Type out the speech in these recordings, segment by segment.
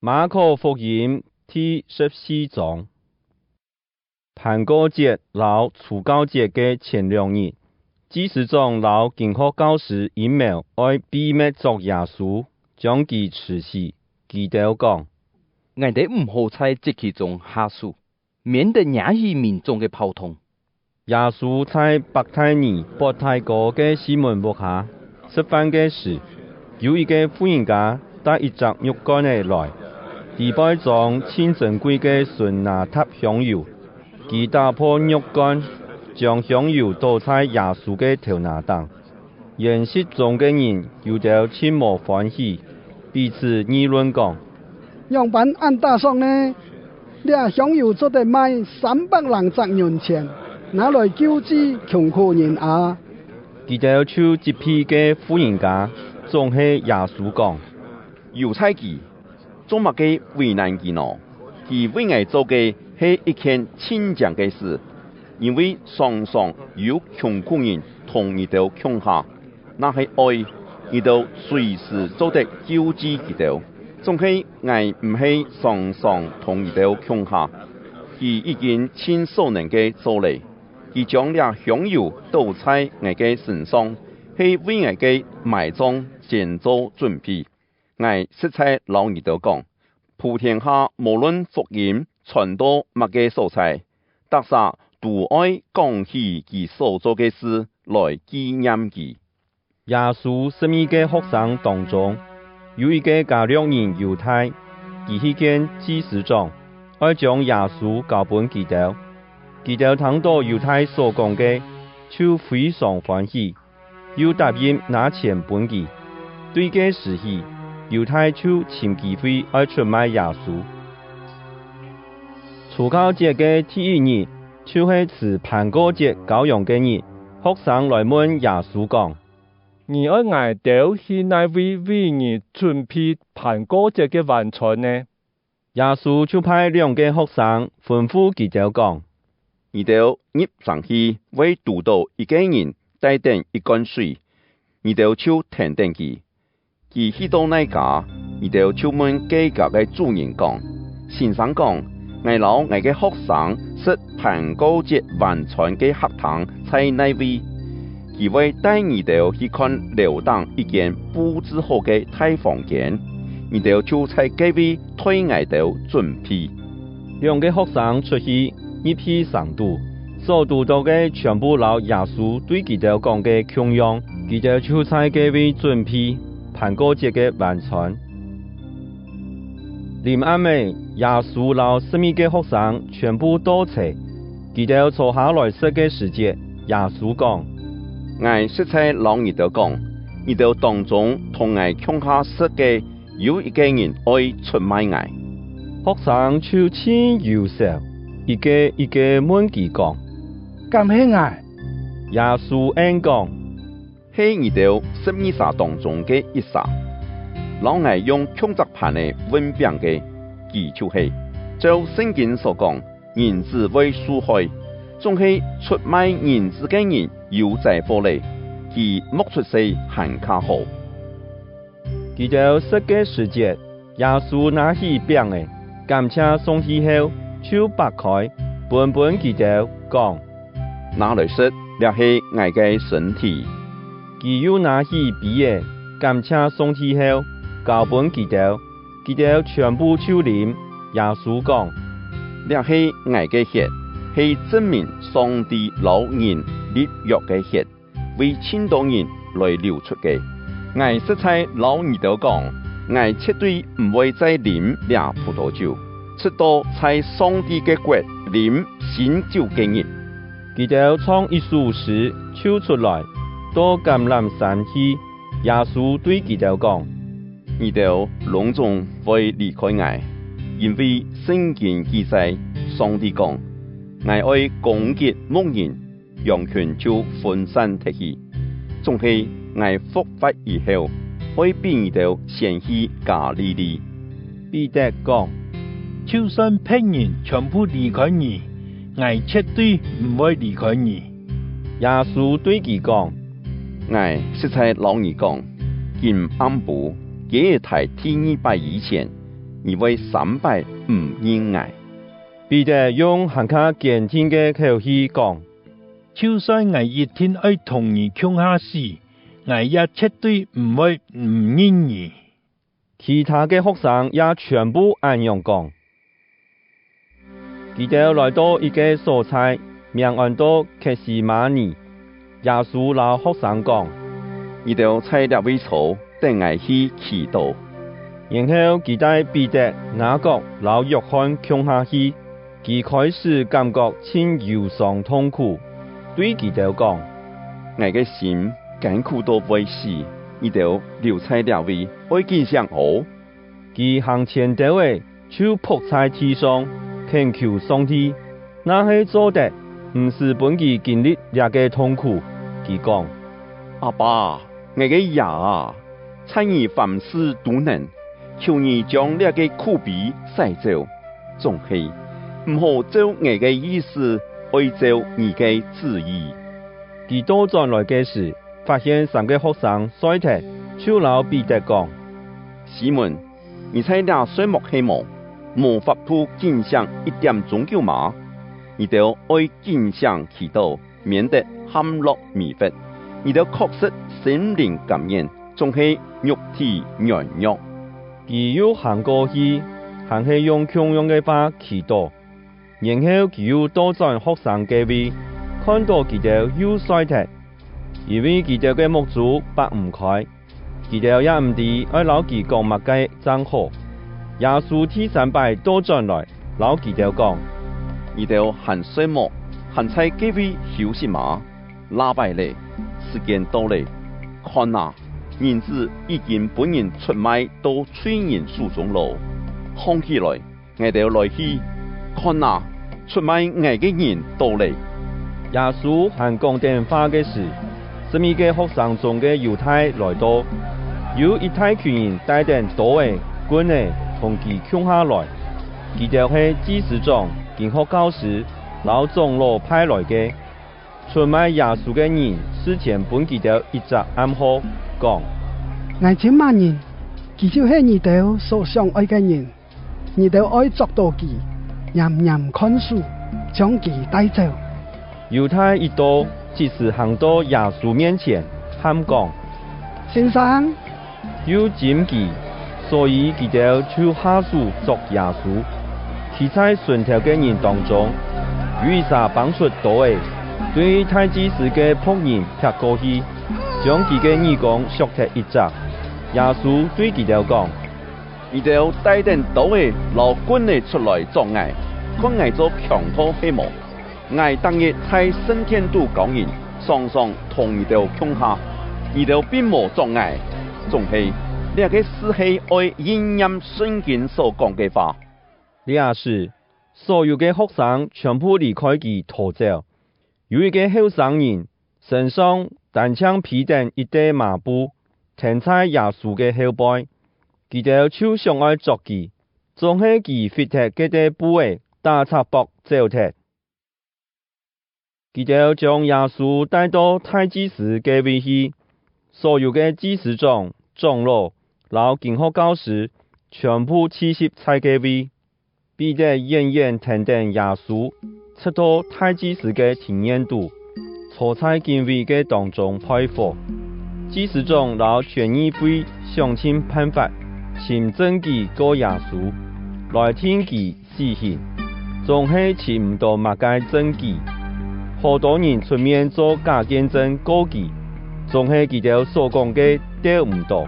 马可福音第14章。盼过节老除酵节嘅前2日，祭司長老經學教士陰謀愛秘密捉耶穌，將其處死。佢哋講：我哋唔好在節期中下手，免得引起民眾嘅跑通。耶穌在伯大尼伯大哥嘅西門屋下吃飯嘅時，有一個婦人家帶一隻肉乾嚟來，地擺裝千珍貴嘅純拿塔香油。佢打破肉乾，將香油倒在耶穌嘅頭那當。宴席中嘅人有啲切莫歡喜，彼此議論講：樣板按大上呢？呢香油做得賣360元錢，拿來救濟窮苦人啊！佢哋就接批嘅婦人家，總係耶穌講：猶太記做乜嘅為難佢呢？佢為我做嘅係一件親強嘅事，因為常常有窮苦人同佢哋窮下，那係愛佢哋隨時做得救濟佢哋。總係我唔係常常同佢哋窮下，佢已經親所能嘅做嚟，佢將呢香油倒在我嘅身上，係為我嘅埋葬先做準備。我實在老佢哋講，普天下無論福音傳到乜嘅所在，特撒都愛講起佢所做嘅事來紀念佢。耶穌12個學生當中，有一個加略人猶太，佢去見祭司長，愛將耶穌交本佢哋。佢哋聽到猶太所講嘅，就非常歡喜，又答應拿錢本佢。對嘅時候，猶太就尋機會愛出賣耶穌。除酵節嘅第1日，就係吃盼過節羔羊嘅日。學生來問耶穌講：你愛挨掉去哪位為你準備盼過節嘅晚餐呢？耶穌就派2個學生吩咐佢哋講：你哋入上去為渡到一個人帶定一罐水，你哋就停定佢。佢去到那家，你哋就問這家嘅主人講：先生講，我老我嘅學生食盼過節晚餐嘅客堂在哪位？佢會帶你哋去看樓當一間佈置好嘅大房間，你哋就在嗰位推我哋準備。2個學生出去入去上渡，所讀到嘅全部老耶穌對佢哋講嘅同樣，佢哋就在嗰位準備盼過節嘅晚餐。臨暗暝，耶穌老12個學生全部到齊，佢哋坐下來食嘅時節，耶穌講：我實在老你哋講，你哋當中同我窮下食嘅有一個人愛出賣我。學生就千憂愁，一個一個問佢講：咁係我？耶穌應講：係你哋12撒當中嘅一撒。老我用窮則盤嚟溫餅嘅，佢就係就聖經所講，人子為受害，總係出賣人子嘅人有在火嚟，佢剝出世很卡好。佢哋食嘅時節，耶穌拿起餅嚟，感謝頌賜後，就擘開，本佢哋講：拿來食，這係我嘅身體。佢又拿起杯嚟，感謝頌賜後，交本佢哋全部就啉。耶穌講：這係我嘅血，係證明上帝老人立約嘅血，為千多人來流出嘅。我實在老你哋講，我絕對唔會再啉這葡萄酒，直到在上帝嘅國啉新酒嘅日。佢哋唱一首詩，唱出來，到橄欖山去。耶穌對佢哋講：你哋隆重會離開我，因為聖經記載，上帝講：我愛攻擊牧人，羊群就分散出去。總係我復活以後，會比你哋先去加利利。彼得講：就算別人全部離開你，我絕對唔會離開你。耶穌對佢講：我實在老你講，今暗晡，幾日台第2拜以前，而为300唔認愛。彼得用更加堅定嘅口氣講：就算我一天愛同你窮下死，我也絕對唔會唔認你。其他嘅學生也全部按樣講。佢哋來到一個所在，名叫做客西馬尼。耶穌老學生講：你哋在這位處等我去祈禱。然後佢帶彼得、雅各、老約翰窮下去，佢開始感覺真憂傷痛苦，對佢哋講：我嘅心艱苦到會死，你哋留在這位，愛見上好。佢行前頭嘅，就仆在地上，懇求上帝，那係做得，唔是本佢經歷這個痛苦。佢講：阿爸，我嘅爺啊，趁你凡事都能，求你將這個苦悲洗走，總係唔好照我嘅意思，愛照你嘅旨意。佢倒轉來嘅時，發現3個學生衰退，就老彼得講：西門，你在那睡目黑夢，無法度見上一點宗教嗎？你都愛見上祈禱，免得陷落迷惑。你都確實心靈感染，總係肉體軟弱。佢又行過去，行去用同樣嘅話祈禱，然後佢又倒轉學生嘅位，看到佢哋又衰退，因為佢哋嘅目珠擘唔開，佢哋也唔知愛老佢講乜嘅真好。耶穌第3擺倒轉來，老佢哋講：你哋行睡目，行在幾位休息嗎？拉拜咧，時間到咧，看啊！人子已經本人出賣到罪人手中咯，看起來，我哋來去看啊！出賣我嘅人到嚟。耶穌還講電話嘅時，12個學生中嘅猶太來到，有一大群人帶定刀嘅、棍嘅，同佢衝下來。佢哋係祭司長、經學教師、老長老派來嘅。出賣耶穌嘅人事前本佢哋一直暗號講：我這萬人，佢就是你哋所相愛嘅人，你哋愛捉到佢，嚴嚴看守，將佢帶走。猶太一到，即時行到耶穌面前，喊講：先生，要斬佢，所以佢哋就下手捉耶穌。其在順頭嘅人當中，有一個綁出刀嘅。對大祭司嘅僕人劈過去，將佢嘅耳光削脱一截。耶穌對佢哋講：你哋帶定刀嘅老棍嘅出來作嗌，看嗌做強盜黑幕。嗌當日在升天度講人，常常同你哋傾下，你哋並無作嗌，總係呢個是係愛應驗聖經所講嘅話。呢時，所有嘅學生全部離開佢逃走。有一個後生人身上單槍披定一堆麻布，停在耶穌嘅後背，佢哋就想愛捉佢，總係佢fit踢嗰啲布嘅打插膊走踢。佢哋將耶穌帶到大祭司嘅位去，所有嘅祭司長、長老、老經學教師全部齊集在嘅位，彼得遠遠聽見耶穌出到大祭司嘅庭院度，坐在敬畏嘅當中派火。祭司長老全議會想盡辦法，尋證據告耶穌，來聽佢死刑，總係尋唔到乜嘅證據。好多人出面做假見證告佢，總係佢哋所講嘅對唔到。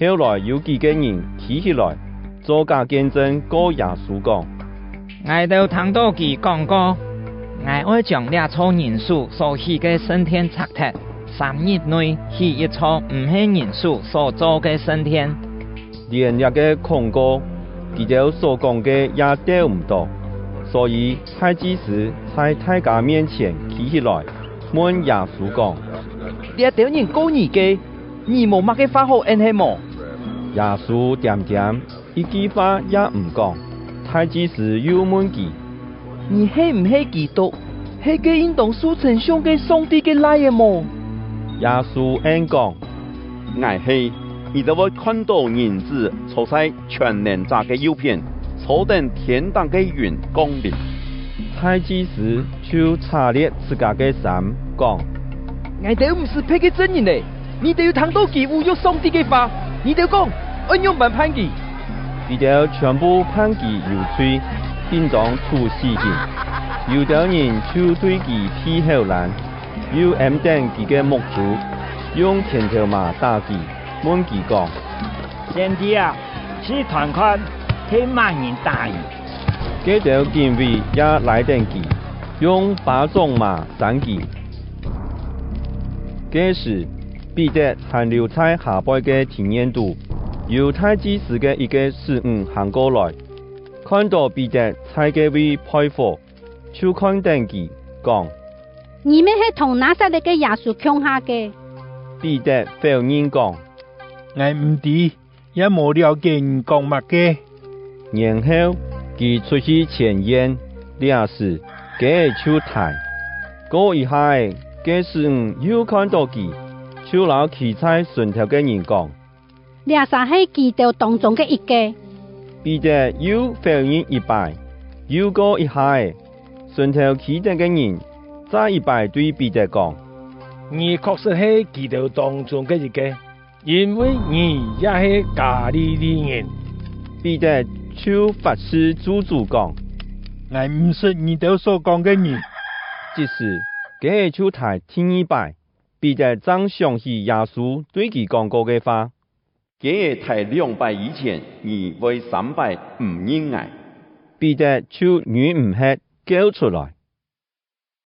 後來有幾個人企起來做假見證告耶穌講：我都聽到佢講過，我愛將這錯人數所起嘅升天拆脫，3日內起一錯唔係人數所做嘅升天。連一個控告，佢哋所講嘅也對唔到，所以大祭司在大家面前企起來，問耶穌講：這條人告你嘅，你冇乜嘅法好按係冇？耶穌點點一句話也唔講。大祭司又問佢：你係唔係基督？係個應當所稱上嘅上帝嘅來嘅冇？耶穌應講：我係，你就會看到人子坐在全能者嘅右邊，坐等天堂嘅雲降臨。太祭司就查列自家嘅衫，講：我哋唔是配嘅真人嘞，你哋要談到佢侮辱上帝嘅話，你哋講按樣辦判佢。彼得全部判佢有罪，並當處死刑。有啲人就對佢批後難，又暗定佢嘅目珠，用拳頭嘛打佢，問佢講：先帝啊，此團看係乜人打佢？嗰條警衛也來電佢，用巴掌嘛扇佢。嗰時，彼得還留在下背嘅田野度，猶太祭司嘅一個使伍行過來，看到彼得在嗰位派火，就看定佢，講：你們係同拿撒勒嘅耶穌共下嘅？彼得否認講：我唔知，也冇了解人講乜嘅。然後佢出去前言，倆時佢就抬，過一下，嗰時又看到佢，就老企在船頭嘅人講：倆啥係基督當中嘅一個？彼得又否認一擺，又過一下，船頭企定嘅人再一擺對彼得講：你確實係基督當中嘅一個，因為你也係加利利人。彼得就發誓主講：我唔識你哋所講嘅人。即時，佢就抬天一擺，彼得正想起耶穌對佢講過嘅話。佢抬2擺以前，而為3擺唔認愛。彼得就語唔吃叫出來。